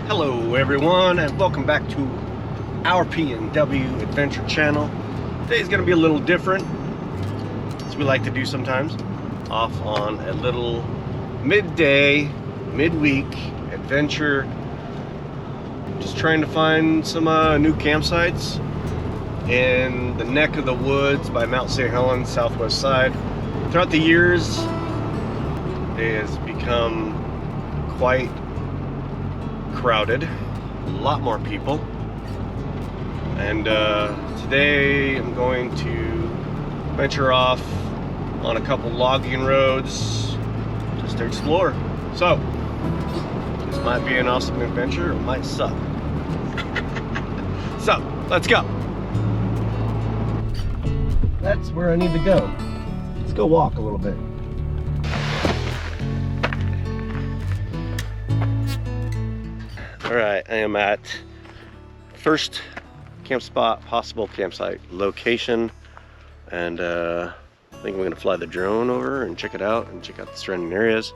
Hello everyone, and welcome back to our P&W Adventure channel. Today's going to be a little different, as we like to do sometimes. Off on a little midday, midweek adventure. Just trying to find some new campsites in the neck of the woods by Mt St Helens, southwest side. Throughout the years, it has become quite crowded, a lot more people, and today I'm going to venture off on a couple logging roads just to explore. So this might be an awesome adventure, or it might suck. So let's go. That's where I need to go. Let's go walk a little bit. Alright, I am at first camp spot, possible campsite location, and I think I'm going to fly the drone over and check it out and check out the surrounding areas.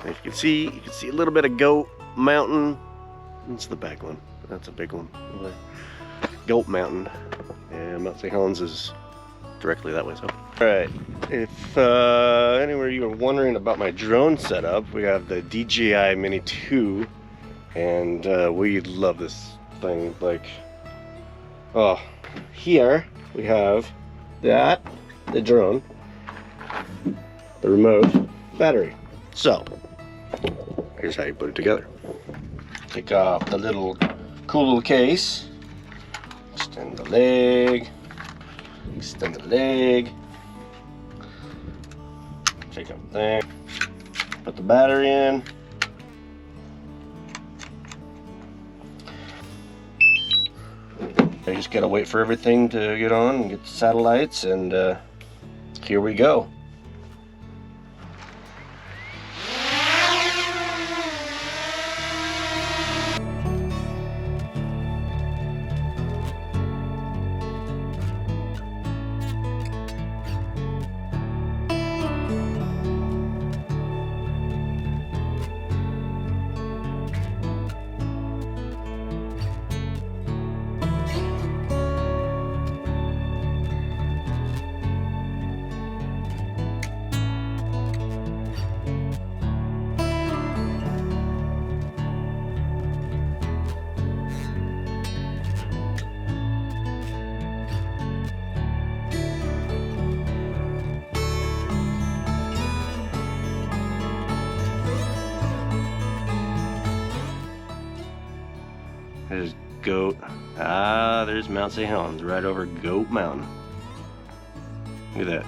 And if you can see a little bit of Goat Mountain. That's the back one. That's a big one. Goat Mountain, and Mt St Helens is directly that way. So, alright, if anywhere you were wondering about my drone setup, we have the DJI Mini 2. And we love this thing. Like, oh, here we have the drone, the remote, battery. So here's how you put it together. Take off the cool little case, extend the leg, take up the thing, put the battery in. I just gotta wait for everything to get on and get the satellites, and here we go. There's Goat. There's Mt St Helens right over Goat Mountain. Look at that.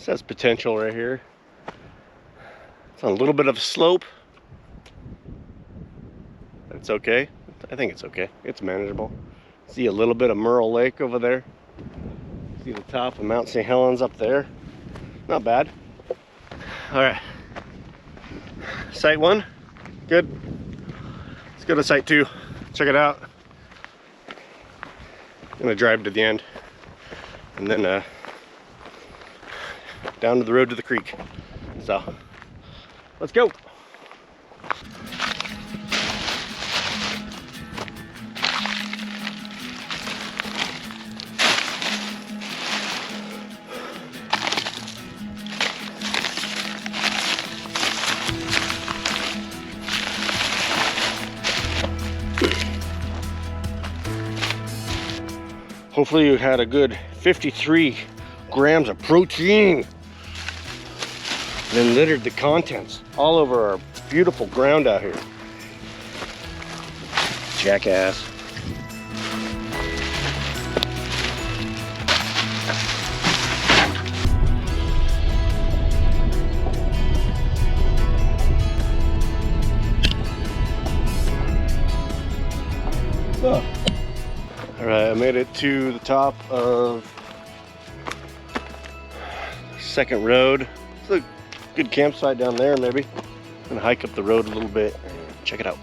Has potential right here. It's on a little bit of a slope. It's okay. I think it's okay. It's manageable. See a little bit of Merle Lake over there. See the top of Mt St Helens up there. Not bad. All right. Site 1, good. Let's go to site 2. Check it out. I'm gonna drive to the end, and then down to the road to the creek. So let's go. Hopefully you had a good 53 grams of protein. Then littered the contents all over our beautiful ground out here. Jackass. right, I made it to the top of the second road. It's a good campsite down there, maybe. I'm gonna hike up the road a little bit and check it out.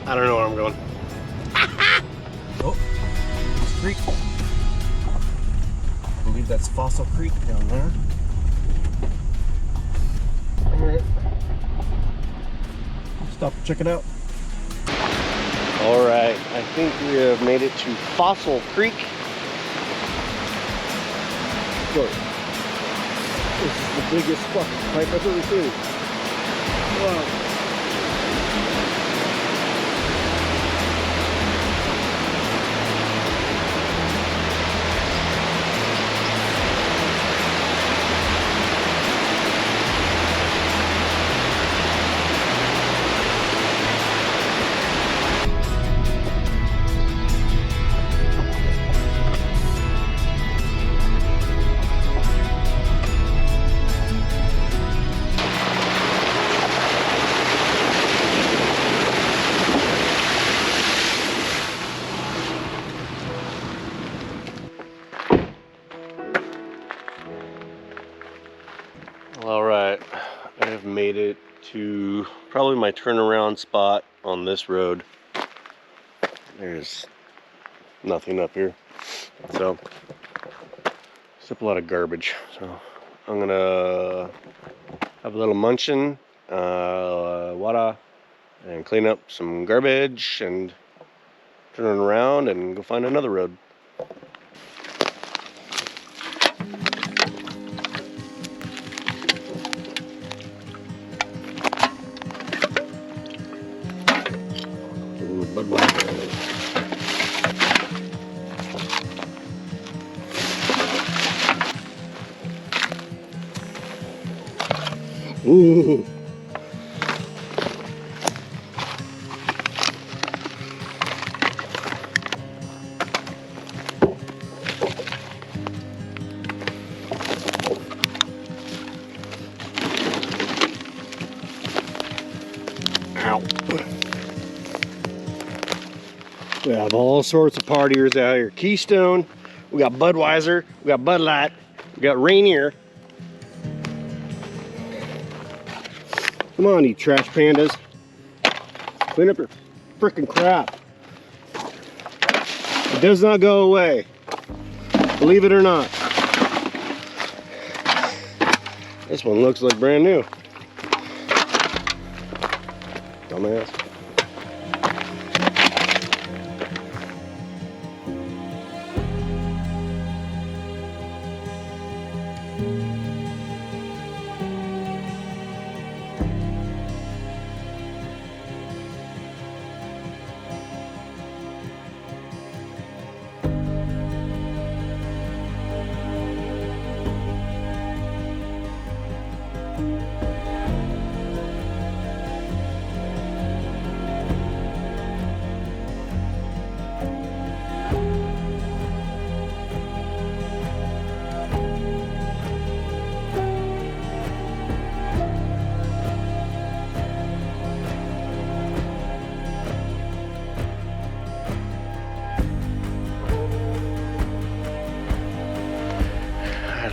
I don't know where I'm going. Oh, creek. I believe that's Fossil Creek down there. Alright. Stop and check it out. Alright, I think we have made it to Fossil Creek. Look. This is the biggest fucking pipe I've ever seen. Wow. All right, I have made it to probably my turnaround spot on this road. There's nothing up here, so it's a lot of garbage. So I'm gonna have a little munchin, water, and clean up some garbage and turn around and go find another road. Ooh. Ow. We have all sorts of partiers out here. Keystone, we got Budweiser, we got Bud Light, we got Rainier. Come on, you trash pandas. Clean up your frickin' crap. It does not go away. Believe it or not. This one looks like brand new. Dumbass.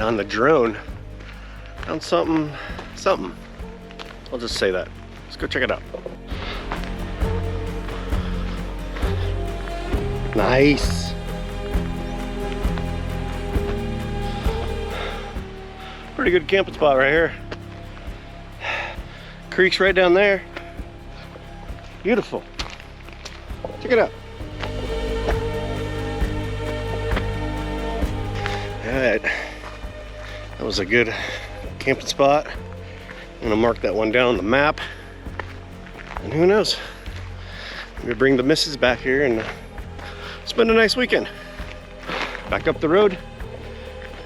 On the drone, found something. I'll just say that. Let's go check it out. Nice. Pretty good camping spot right here. Creek's right down there. Beautiful. Check it out. All right. That was a good camping spot. I'm gonna mark that one down on the map. And who knows? Maybe bring the missus back here and spend a nice weekend. Back up the road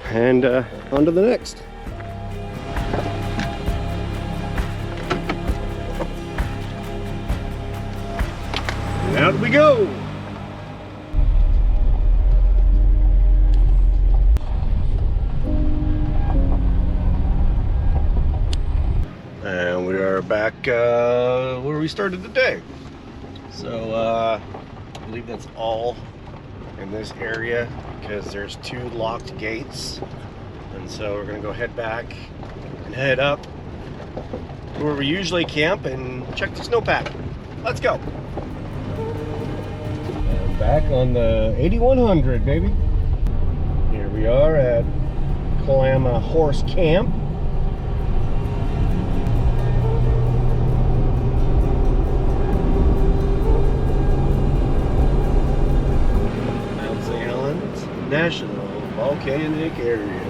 and on to the next. And out we go. And we are back where we started the day. So I believe that's all in this area because there's 2 locked gates. And so we're gonna go head back and head up where we usually camp and check the snowpack. Let's go. And back on the 8100, baby. Here we are at Kalama Horse Camp. Mt St Helens National Volcanic Area.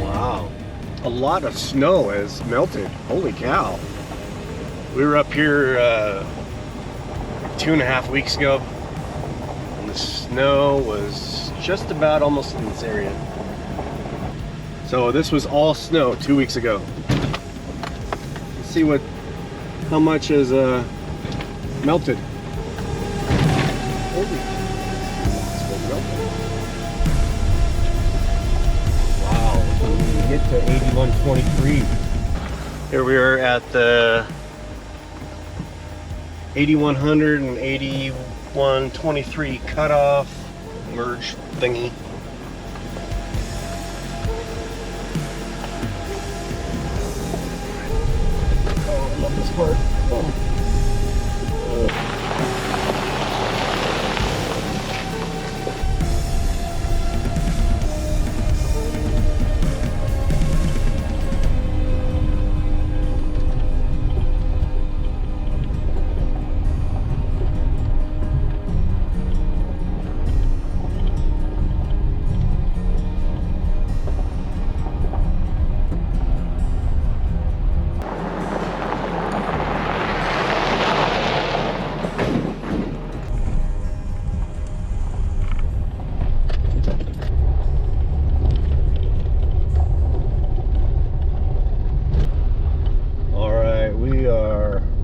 Wow, a lot of snow has melted. Holy cow. We were up here 2.5 weeks ago, and the snow was just about almost in this area. So this was all snow 2 weeks ago. Let's see how much is melted. Holy, wow, we get to 8123. Here we are at the 8100 and 8123 cutoff merge thingy. Oh, I love this part. Oh.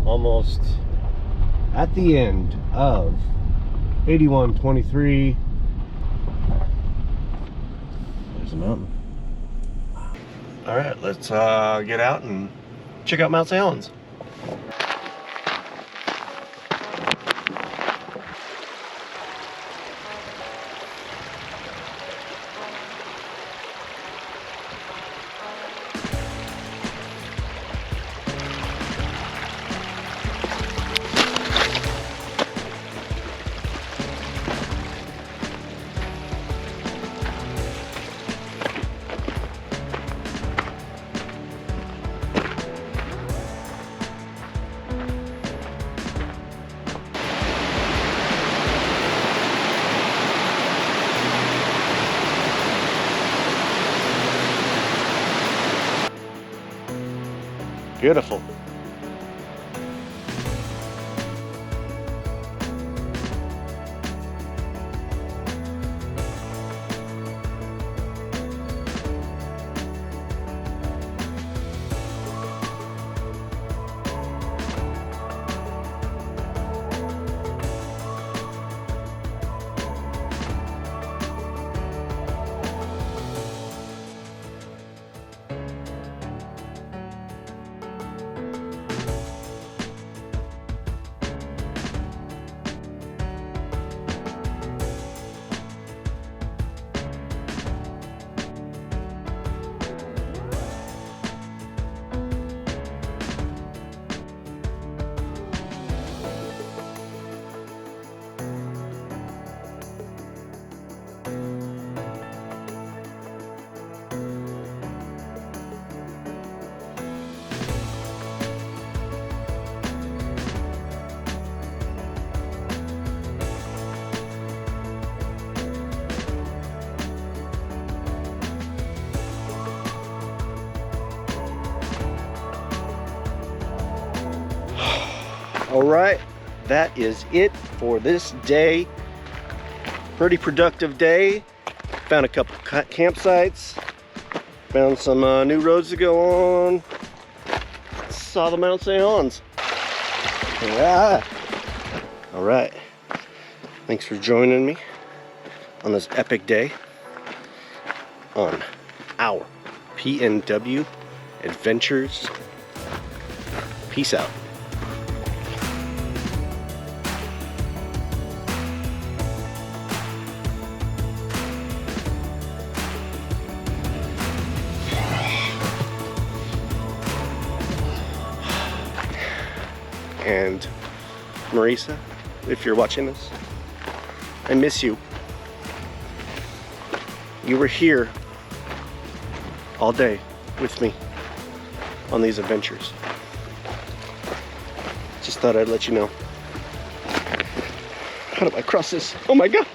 Almost at the end of 8123. There's a mountain. All right, let's get out and check out Mt St Helens. Beautiful. All right, that is it for this day. Pretty productive day. Found a couple campsites. Found some new roads to go on. Saw the Mt St Helens. Yeah. All right. Thanks for joining me on this epic day on our PNW Adventures. Peace out. And Marisa, if you're watching this, I miss you. You were here all day with me on these adventures. Just thought I'd let you know. How do I cross this? Oh my God!